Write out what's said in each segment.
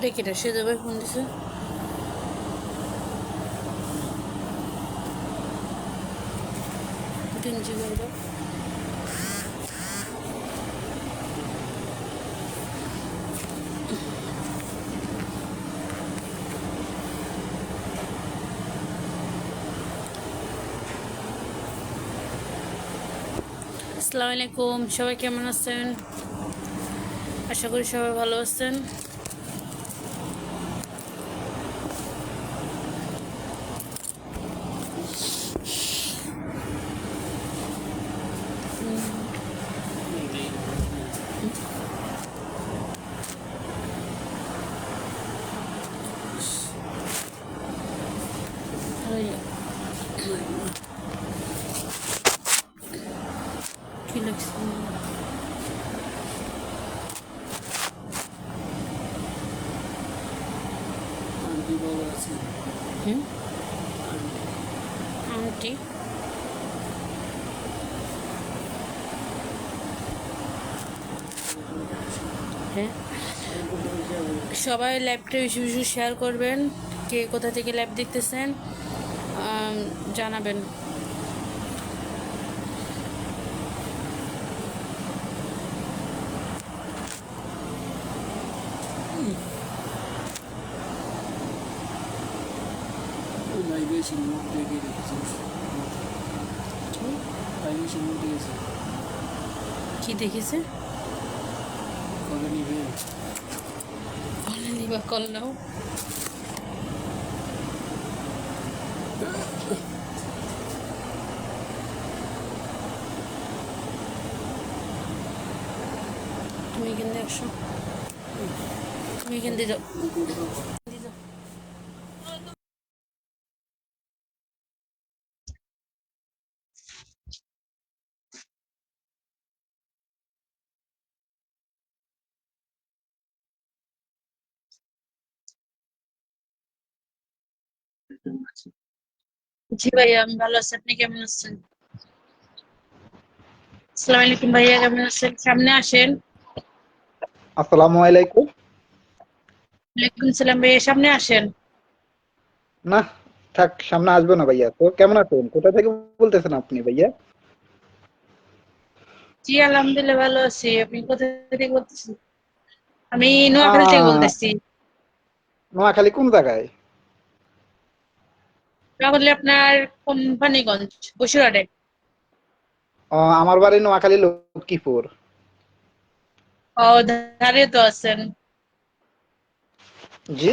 এটা কেটে সে যাবে ফোন দিছে। তিন জিবি হলো। আসসালামু আলাইকুম, সবাই কেমন আছেন? আশা করি সবাই ভালো আছেন। কি লাগছে? আন্টি হ্যাঁ, সবাই লাইভটা বেশি বেশি শেয়ার করবেন। কে কোথা থেকে লাইভ দেখতেছেন জানাবেন। কি দেখেছে? অলরেডি বা কল নাও। তুমি এখান দিয়ে আসো, তুমি এখান দিয়ে যাও। জি ভাইয়া, আমি ভালো আছি। আপনি কেমন আছেন? আসসালামু আলাইকুম ভাইয়া, কেমন আছেন? সামনে আসেন। আসসালামু আলাইকুম। ওয়ালাইকুম সালাম ভাইয়া, সামনে আসেন। না, থাক, সামনে আসবে না ভাইয়া। তো কেমন আছেন? কোথা থেকে বলতেছেন আপনি ভাইয়া? জি আলহামদুলিল্লাহ ভালো আছি। আপনি কোথা থেকে বলতেছেন? আমি নোয়াখালী থেকে আহ বলতেছি। নোয়াখালী কোন জায়গায়? নোয়াখালী আপনার কোম্পানিগঞ্জ, বসিরহাটে। আমার বাড়ি নোয়াখালী লক্ষ্মীপুর। ও, ধারে তো আছেন। জি।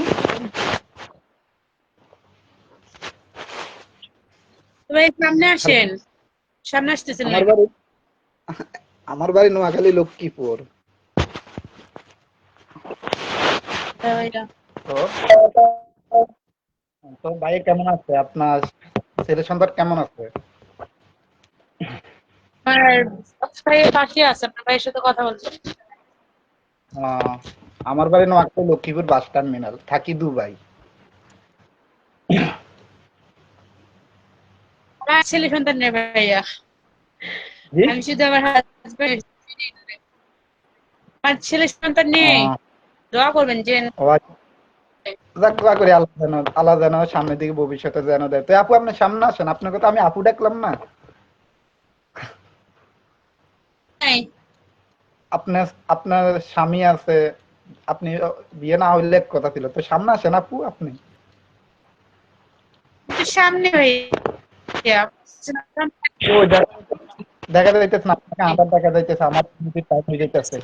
তো ভাই সামনে হ্যালো। আসেন, সামনে আসতেছেন না আমার কেন? বাড়ি আমার বাড়ি নোয়াখালী লক্ষ্মীপুর। ভাইয়া, তো তো ভাই কেমন আছে? আপনার ছেলে সন্তান কেমন আছে? আমার ভাই পাশে আছে, আপনার ভাইয়ের সাথে কথা বলছেন। আহ, আমার বাড়ি নোয়াখালী লক্ষ্মীপুর বাস টার্মিনাল, থাকি দুবাই। আমার ছেলে সন্তান নেই ভাইয়া। জি। আমি শুধু আমার হাজবেন্ড। আমার ছেলে সন্তান নেই। আহ, দোয়া করবেন যে ও আচ্ছা। যাক, দোয়া করি আল্লাহ যেন সামনের দিকে ভবিষ্যতে যেন দেয়। তো আপু, আপনি সামনে আসেন, আপনাকে তো আমি আপু ডাকলাম না। নাই। আপনার আপনার স্বামী আছে, আপনি বিয়ে না হইলে এক কথা ছিল। তো সামনে আসেন আপু আপনি। একটু সামনে ভাইয়া। ও দেখা যাইতেছে না, আপনাকে আবার দেখা যাইতেছে, আমার টাইম হয়ে যাইতেছে।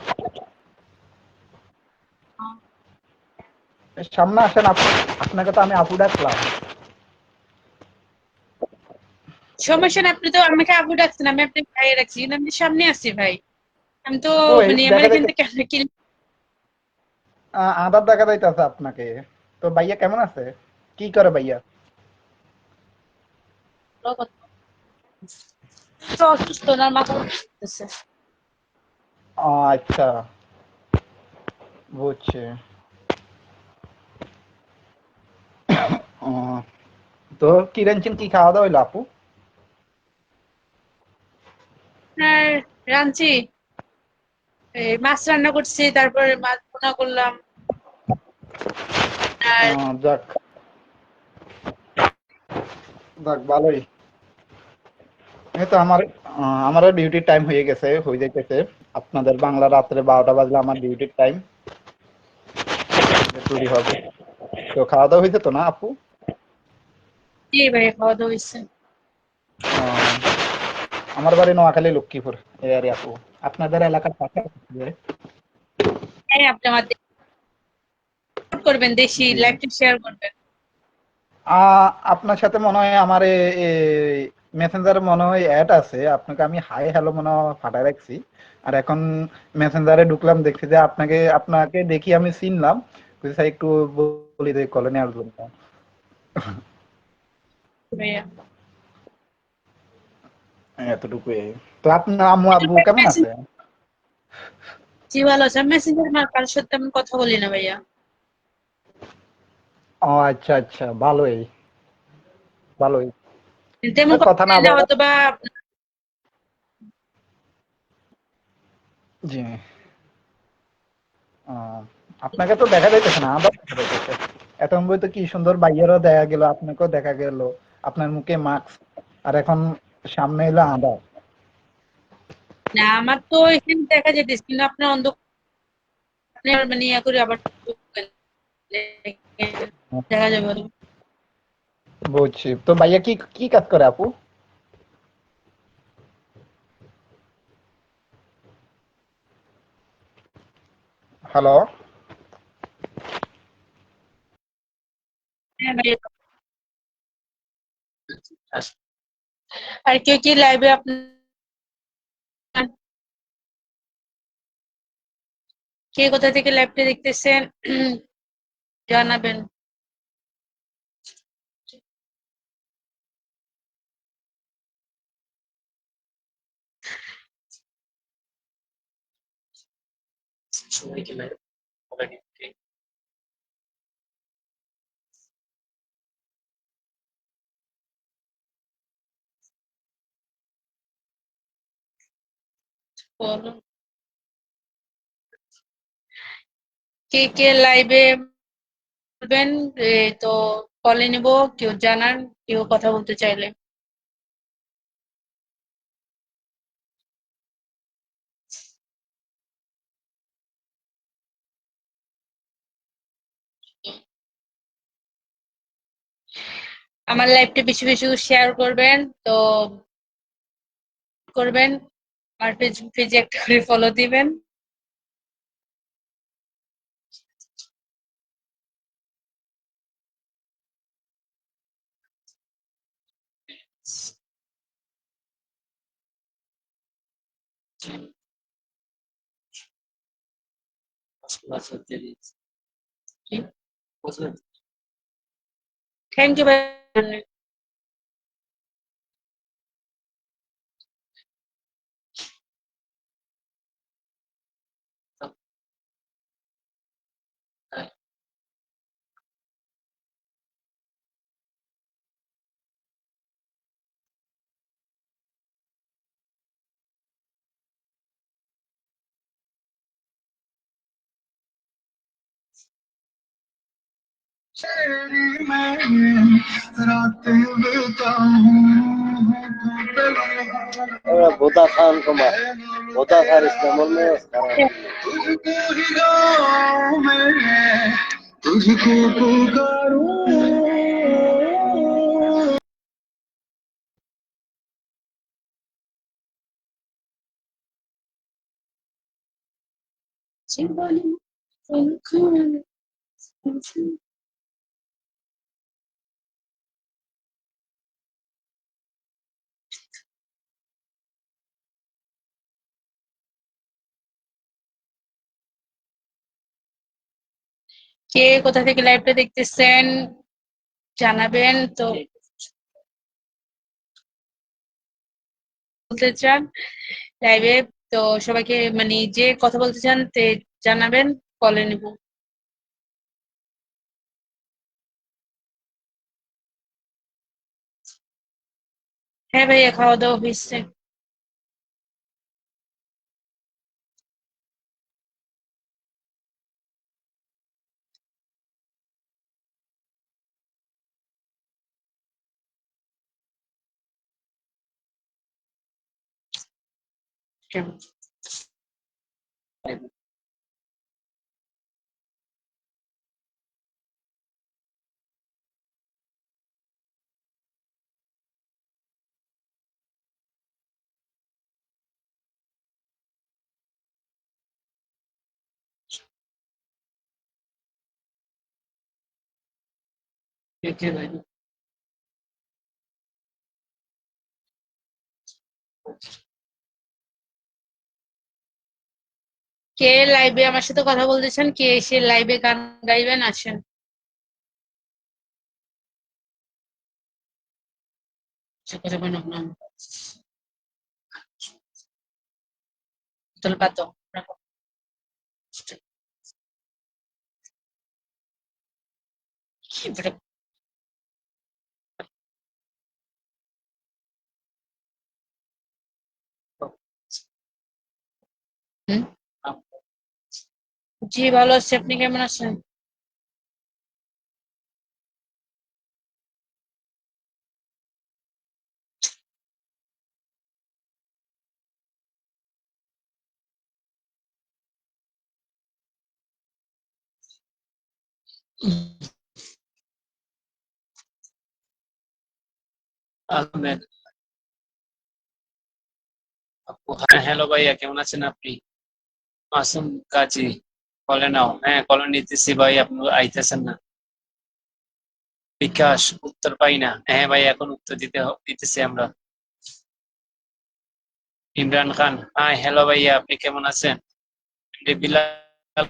সামনে আসেন আপু, আপনাকে তো আমি আপু ডাকলাম। সমস্যা না, আপনি তো আমাকে আবু ডাকছেন, আমি আপনাকে ভাইয়া রাখছি, কিন্তু আমি তো সামনে আছি ভাই। আমি তো ও এই মানে আমার দেখা এখান যাইতেছে, থেকে আবার দেখা যাইতেছে আপনাকে। তো ভাইয়া কেমন আছে? কি করে ভাইয়া? তো অসুস্থ, ওনার মাথা ঘুরতেছে। আচ্ছা, বুঝছি। আহ, তো কি রাঁধছেন, কি খাওয়া দাওয়া হইলো আপু? আপনার রাঁধছি, এই মাছ রান্না করছি, তারপরে মাছ ভুনা করলাম। আর যাক যাক ভালোই। এই তো আমারও ডিউটির টাইম হয়ে যাইতেছে। আপনাদের বাংলা রাত্রে 12টা বাজলে আমার ডিউটির টাইম ছুটি হবে। তো খাওয়া দাওয়া হয়েছে তো না আপু? জি ভাইয়া, খাওয়া দাওয়া হয়েছে। আহ, আমার বাড়ি নোয়াখালী লক্ষ্মীপুর এই আর আপু। আপনাদের এলাকার পাশে আছে? হ্যাঁ, আপনি আমার করবেন, দেশি জি। লাইভটা শেয়ার করবেন। আপনার সাথে মনে হয় আমার মেসেঞ্জারে মনে হয় অ্যাড আছে। আপনাকে আমি হাই হ্যালো মনে হয় ফাটায় রাখছি। আর এখন মেসেঞ্জারে ঢুকলাম, দেখছি যে আপনাকে দেখি আমি চিনলাম। কইছি, "স্যার, একটু বলি যে কলে নেওয়ার জন্য।" ভাইয়া, এতটুকুই। তো আপনার আম্মু আব্বু কেমন আছে? জি ভালো আছে। মেসেঞ্জার আমার কারোর সাথে আমি কথা বলি না ভাইয়া। ও আচ্ছা আচ্ছা, ভালোই ভালোই। তেমন তো কথা কথা না বলি না, বলা। হয়তো বা জি। আহ, আপনাকে তো দেখা যাইতেছে না, আবার দেখা যাইতেছে। এত তো কি সুন্দর বাইয়েরও দেখা গেল, আপনাকেও দেখা গেল। আপনার মুখে মাস্ক, আর এখন সামনে এলো আদা। না, আমার তো এখানে দেখা যেতেছে, কিন্তু আপনার আপনার মানে ইয়া করে আবার দেখা যাবে না। বুঝছি। তো ভাইয়া কি কি কাজ করে আপু? হ্যালো। হ্যাঁ ভাইয়া। আর কেউ কি লাইভে আপনার, কে কোথা থেকে লাইভটা দেখতেছেন জানাবেন। বলুন, কে কে লাইভে বলবেন। তো কলে নিব, কেউ জানান, কেউ কথা বলতে চাইলে। আমার লাইভটা বেশি বেশি শেয়ার করবেন। তো করবেন, আমার পেজে একটা করে ফলো দিবেন। থ্যাংক ইউ ভাই। भूता खान कुमार भूता खान इस्लाम में तुझको पुकारूं কে কোথা থেকে লাইভটা দেখতেছেন জানাবেন। তো বলতে চান লাইভে, তো সবাইকে মানে যে কথা বলতে চান জানাবেন, কলে নিব। হ্যাঁ ভাইয়া, খাওয়া দাওয়া হয়েছে। কে লাইভে আমার সাথে কথা বলতেছেন, কে এসে লাইভে গান গাইবেন, আসেন। Betul pato. হুম? জি ভালো আছি, আপনি কেমন আছেন? আহমেদ আপু, হ্যালো ভাইয়া, কেমন আছেন আপনি? মাসুম কাজী, কলে নাও। হ্যাঁ, কলে নিতেছি ভাই, আপনি আইতেছেন না। বিকাশ, উত্তর পাই না। হ্যাঁ ভাই, এখন উত্তর দিতেছি আমরা। ইমরান খান, হ্যাঁ হ্যালো ভাইয়া, আপনি কেমন আছেন? বিলাল,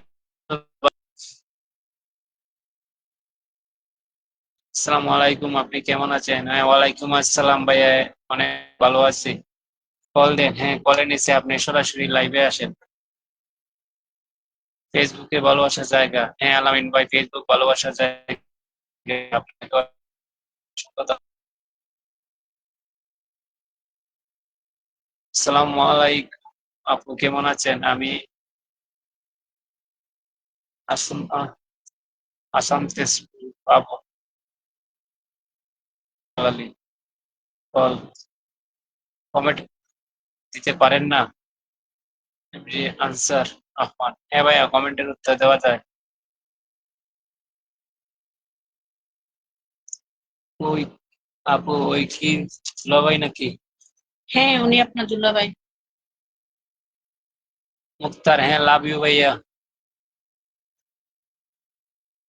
আসসালামু আলাইকুম, আপনি কেমন আছেন? হ্যাঁ ওয়ালাইকুম আসসালাম ভাইয়া, অনেক ভালো আছি। কল দেন। হ্যাঁ, কলে নিছে, আপনি সরাসরি লাইভে আসেন। ফেসবুকে ভালোবাসার জায়গা। হ্যাঁ আলামিন ভাই, ফেসবুক ভালোবাসার জায়গা। আপনাকে অসংখ্য আসসালামু আলাইকুম আপু, কেমন আছেন? আমি আসাম আসাম তেজপুর আপু। আলী, কল কমেন্ট দিতে পারেন না? জি, আনসার রহমান, হ্যাঁ ভাইয়া, কমেন্টের উত্তর দেওয়া যায়। ওই আপু, ওই কি দুলাভাই নাকি? হ্যাঁ, উনি আপনার দুলাভাই। মুক্তার, হ্যাঁ লাভ ইউ ভাইয়া।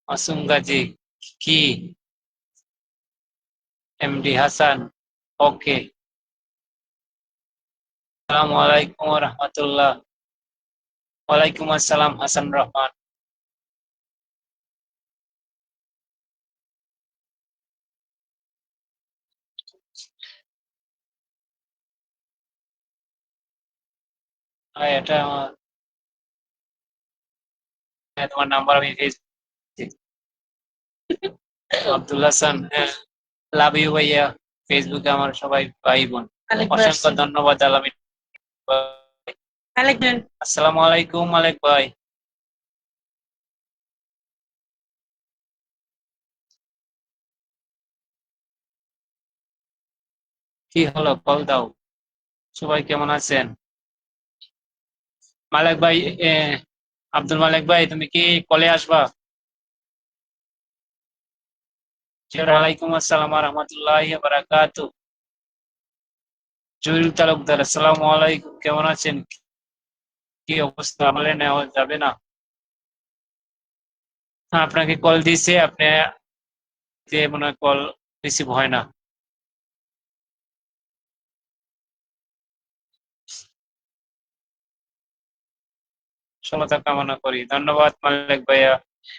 মাসুম গাজী, কি? এমডি হাসান, ওকে। আসসালামু আলাইকুম রহমতুল্লাহ। ওয়ালাইকুম আসসালাম হাসান রহমান। এটা আমার, হ্যাঁ, তোমার নাম্বার আমি আব্দুল হাসান, হ্যাঁ লাভ ইউ ভাইয়া। ফেসবুকে আমার সবাই ভাই বোন। আলেক ভাই অসংখ্য আসছেন। ধন্যবাদ আলামিন ভাই। আলেক ভাই, আসসালামু আলাইকুম মালিক ভাই। কি হলো, কল দাও। সবাই কেমন আছেন? মালিক ভাই, এ, আব্দুল মালিক ভাই, তুমি কি কলে আসবা? জি, ওয়ালাইকুম আসসালাম ওয়া রাহমাতুল্লাহি ওয়া বারাকাতুহু। জুয়েল তালুকদার, আসসালামু আলাইকুম, কেমন আছেন? কি অবস্থা, আমলে নেওয়া যাবে না? হ্যাঁ, আপনাকে কল দিয়েছে, আপনি যে মনে হয় কল রিসিভ হয় না। সফলতা কামনা করি। ধন্যবাদ মালিক ভাইয়া।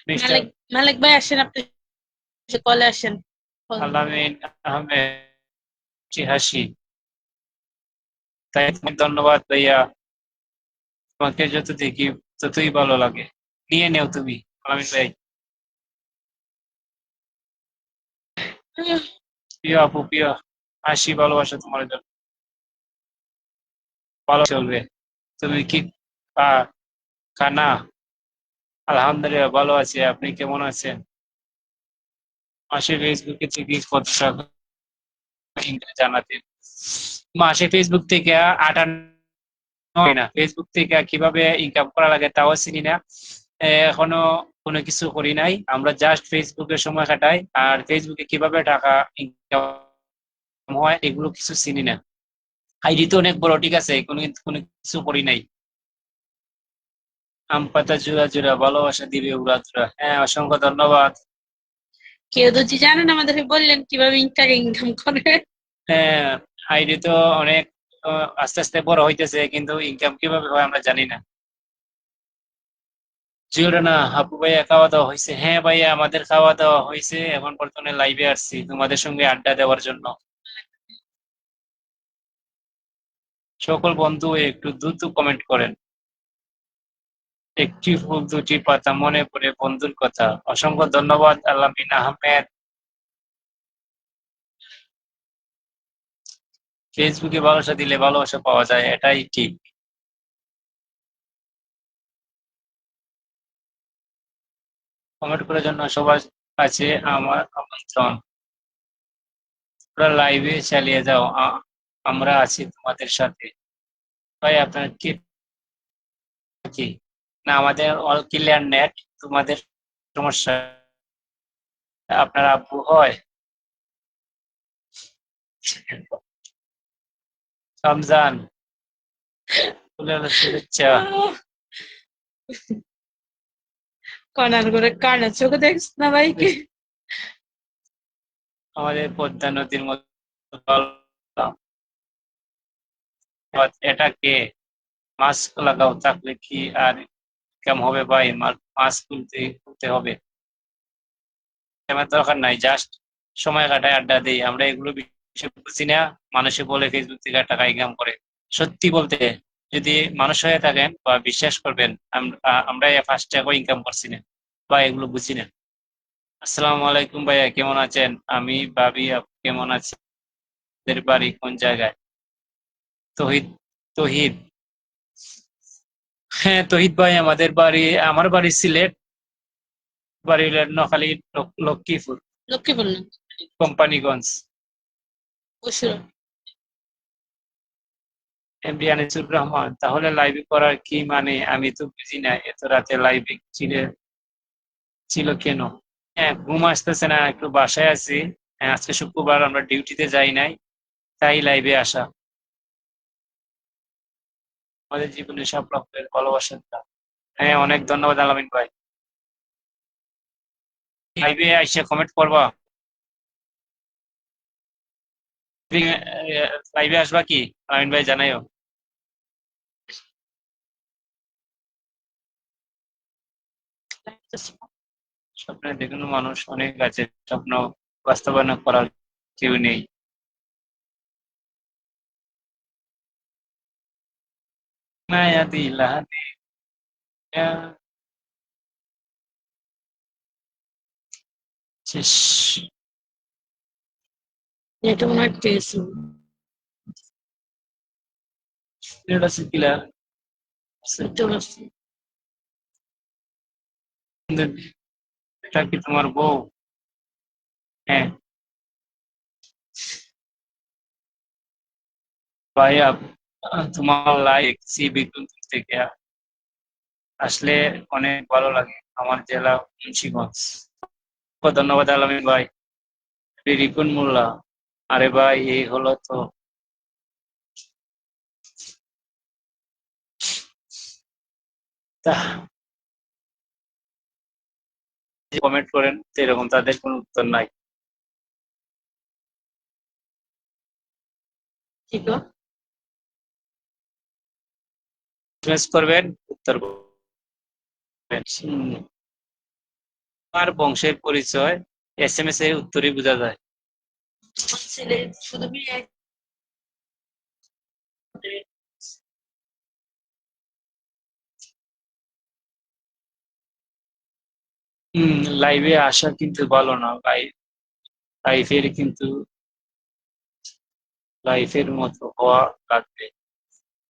মিস্টার মালিক ভাই আসেন, আপনি কলে আসেন। আলামিন আহমেদ হাসি, তাই তোমাকে ধন্যবাদ ভাইয়া। তোমাকে যত দেখি ততই ভালো লাগে। নিয়ে নেও তুমি আলামিন ভাই। প্রিয় আপু, প্রিয় হাসি, ভালোবাসা তোমার জন্য, ভালো চলবে। তুমি কি আহ, খানা? আলহামদুলিল্লাহ ভালো আছি, আপনি কেমন আছেন? মাসে ফেসবুকে থেকে কত টাকা income জানাতেন? মাসে ফেসবুক থেকে 58 হয় না, ফেসবুক থেকে কিভাবে ইনকাম করা লাগে তাও চিনি না। এখনো কোনো কিছু করি নাই, আমরা জাস্ট ফেসবুকে সময় কাটাই, আর ফেসবুকে কিভাবে টাকা ইনকাম হয় এগুলো কিছু চিনি না। আইডি তো অনেক বড়, ঠিক আছে, কোনো কিছু করি নাই। আম পাতা জোড়া জোড়া ভালোবাসা দিবে উড়া ধুরা। হ্যাঁ, অসংখ্য ধন্যবাদ। কেউ যদি জানেন আমাদেরকে বললেন কিভাবে টাকা ইনকাম করে। হ্যাঁ, আইডি তো অনেক আস্তে আস্তে বড় হইতেছে, কিন্তু ইনকাম কিভাবে হয় আমরা জানি না। জিওরানা, আপু ভাইয়া খাওয়া দাওয়া হয়েছে? হ্যাঁ ভাইয়া, আমাদের খাওয়া দাওয়া হয়েছে, এখন বর্তমানে লাইভে আসছি তোমাদের সঙ্গে আড্ডা দেওয়ার জন্য। সকল বন্ধু একটু দ্রুত কমেন্ট করেন। একটি ফুল দুটি পাতা, মনে পড়ে বন্ধুর কথা। অসংখ্য ধন্যবাদ আলামিন আহমেদ। ফেসবুকে ভালোবাসা দিলে ভালোবাসা পাওয়া যায়, এটাই ঠিক। কমেন্ট করার জন্য সবার কাছে আমার আমন্ত্রণ। তোমরা লাইভে চালিয়ে যাও, আমরা আছি তোমাদের সাথে। ভাই আপনার কি না, আমাদের অল ক্লিয়ার নেট, তোমাদের সমস্যা। আপনার আব্বু হয়? রমজান, শুভেচ্ছা। কনার করে কানা চোখে দেখছ না ভাইকে? আমাদের পদ্মা নদীর মতো এটা কে? মাস্ক লাগাও, থাকলে কি আর কেমন হবে ভাই? মাস্ক খুলতে হবে। আমার দরকার নাই, জাস্ট সময় কাটায়, আড্ডা দেই। আমরা এগুলো বিষয় বুঝি না। মানুষে বলে ফেসবুক থেকে টাকা ইনকাম করে। সত্যি বলতে, যদি মানুষ হয়ে থাকেন বা বিশ্বাস করবেন, আমরা ফার্স্ট টাকা ইনকাম করছি না বা এগুলো বুঝি না। আসসালামু আলাইকুম ভাইয়া, কেমন আছেন? আমি ভাবি আপনি কেমন আছেন? আপনাদের বাড়ি কোন জায়গায়? তহিদ, তহিদ। হ্যাঁ তহিদ ভাই, আমার বাড়ি সিলেট, বাড়ি হলো নোয়াখালী, লক্ষ্মীপুর, লক্ষ্মীপুর না, কোম্পানিগঞ্জ। বসুরা। এমডি আনিসুর রহমান, তাহলে লাইভ করার কি মানে? আমি তো বুঝি না, এত রাতে লাইভে ছিল কেন? হ্যাঁ, ঘুম আসতেছে না, একটু বাসায় আছি। হ্যাঁ, আজকে শুক্রবার, আমরা ডিউটিতে যাই নাই, তাই লাইভে আসা। আমাদের জীবনে সব রকমের ভালোবাসার দাম। হ্যাঁ, অনেক ধন্যবাদ আলামিন ভাই। লাইভে আইসা কমেন্ট করবা? লাইভে আসবা কি আলামিন ভাই, জানাইও। স্বপ্নে দেখানো মানুষ অনেক আছে, স্বপ্ন বাস্তবায়ন করার কেউ নেই। মায়া দিলা দিয়া। শেষ। এটা মনে হয় পেয়েছি। এটা শিখিলা। বুঝতে পারছি। এটা কি তোমার বউ? হ্যাঁ ভাই, তোমার লাইক বিদ্যুৎ থেকে আসলে অনেক ভালো লাগে। আমার জেলা মুন্সিগঞ্জ। ধন্যবাদ আলামিন ভাই। রিকুন মোল্লা, আরে ভাই এই হলো তো। কমেন্ট করেন এরকম, তাদের কোনো উত্তর নাই। কি গো? মেসেজ করবেন, উত্তর করবেন। আর বংশের পরিচয় এসএমএস এর উত্তরই বোঝা যায়। ছেলে শুধু মেয়ে লাইভে আসা কিন্তু ভালো না ভাই, লাইফের কিন্তু লাইফের মতো হওয়া লাগবে।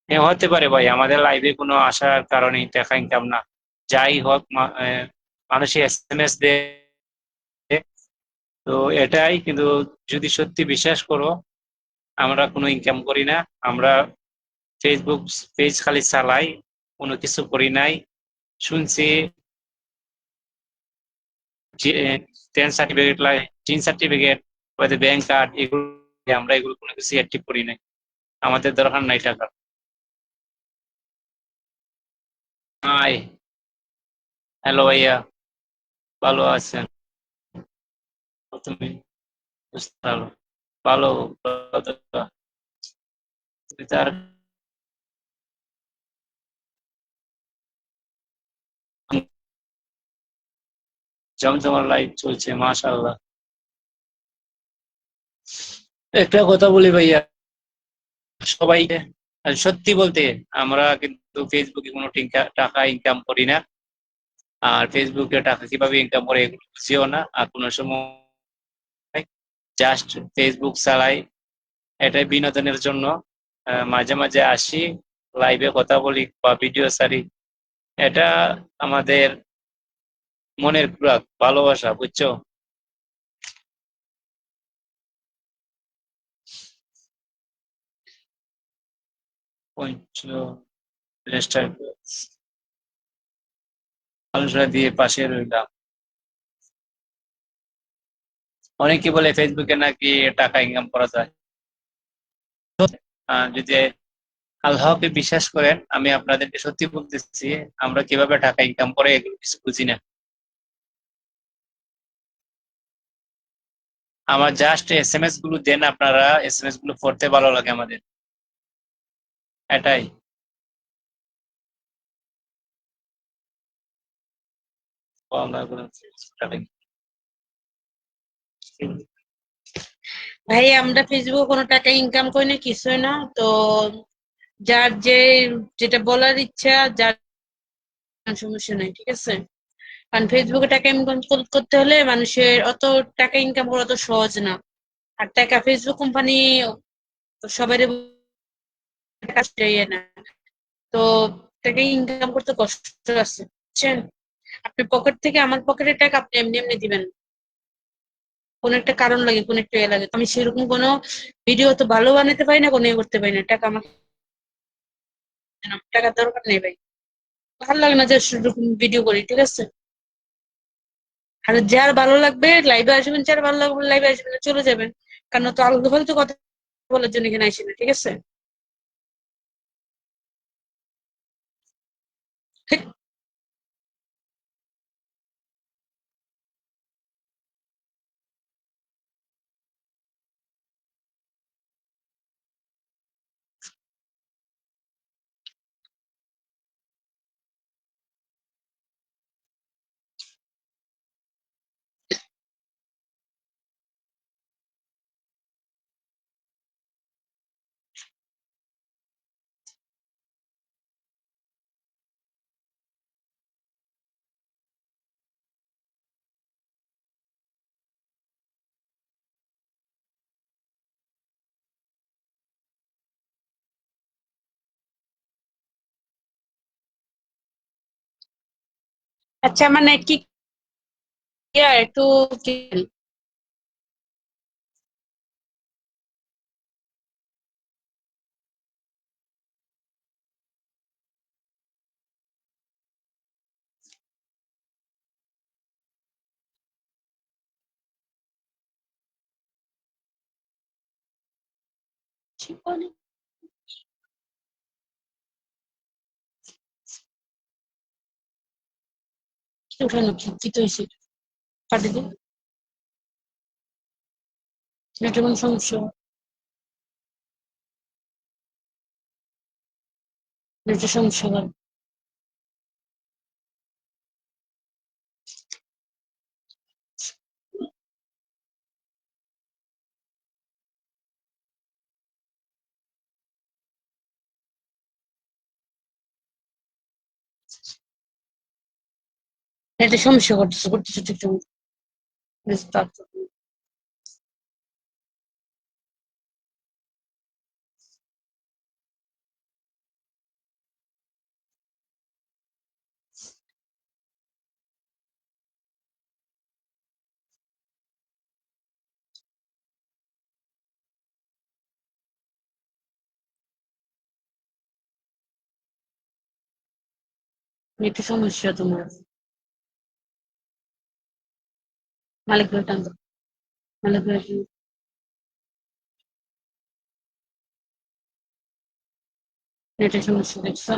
হ্যাঁ, হতে পারে ভাই, আমাদের লাইভে কোনো আসার কারণে টাকা ইনকাম না। যাই হোক, মানুষই এসএমএস দেয়, তো এটাই কিন্তু। যদি সত্যি বিশ্বাস করো, আমরা কোনো ইনকাম করি না। আমরা ফেসবুক পেজ খালি চালাই, কোনো কিছু করি নাই। শুনছি 10 সার্টিফিকেট লাগে, 3 সার্টিফিকেট, ব্যাংক কার্ড, এগুলো আমরা এগুলো কোনো কিছু অ্যাক্টিভ করি নাই। আমাদের দরকার নাই টাকা। হাই, হ্যালো ভাইয়া, ভালো আছেন? তুমি ভালো ভালো তার জমজমার লাইফ চলছে, মাশাআল্লাহ। একটা কথা বলি ভাইয়া, সবাইকে সত্যি বলতে, আমরা কিন্তু ফেসবুকে কোনো টাকা ইনকাম করি না। আর ফেসবুকে টাকা কিভাবে ইনকাম করে এগুলো বুঝিও না। আর কোনো সময় জাস্ট ফেসবুক চালাই, এটাই বিনোদনের জন্য। মাঝে মাঝে আসি, লাইভে কথা বলি বা ভিডিও ছাড়ি। এটা আমাদের মনের খোরাক, ভালোবাসা, বুঝছো? পঞ্চ মানুষরা দিয়ে পাশে রইলাম। অনেকে বলে ফেসবুকে নাকি টাকা ইনকাম করা যায়। যদি আল্লাহকে বিশ্বাস করেন, আমি আপনাদেরকে সত্যি বলতেছি, আমরা কিভাবে টাকা ইনকাম করে এগুলো কিছু বুঝি না। আমার জাস্ট SMS গুলো দেন আপনারা, SMS গুলো পড়তে ভালো লাগে আমাদের, এটাই। ভাই আমরা ফেসবুকে কোনো টাকা ইনকাম করি না, কিছুই না। তো যার যেটা বলার ইচ্ছা, যার সমস্যা নাই, ঠিক আছে। কারণ ফেসবুকে টাকা ইনকাম করতে হলে মানুষের অত টাকা ইনকাম করা অত সহজ না। আর টাকা ফেসবুক কোম্পানি সবাই না। তো টাকা ইনকাম করতে কষ্ট আছে, বুঝছেন। আপনি পকেট থেকে, আমার পকেটের টাকা আপনি এমনি এমনি দিবেন না। কোন একটা কারণ লাগে, কোন একটা লাগে। আমি সেরকম কোনো ভিডিও তো ভালো বানাতে পারি না, কোনো করতে পারি না। টাকা আমার টাকার দরকার নেই ভাই। ভালো লাগে না যে সেরকম ভিডিও করি, ঠিক আছে। আর যার ভালো লাগবে লাইভে আসবেন, যার ভালো লাগবে লাইভে আসবেন, চলে যাবেন। কারণ তো আলাদা ফালতু কথা বলার জন্য এখানে আসি না, ঠিক আছে। আচ্ছা, আমার নেট কি একটু উঠানো, কি তো হয়েছে, কাটে দিন। নেটের কোনো সমস্যা, নেটের সমস্যা করে। নেটের সমস্যা করতেছে ঠিক মতো। নেটের সমস্যা তোমার। মালিক ভাই টান দাও। মালিক ভাই নেটের সমস্যা দেখছো?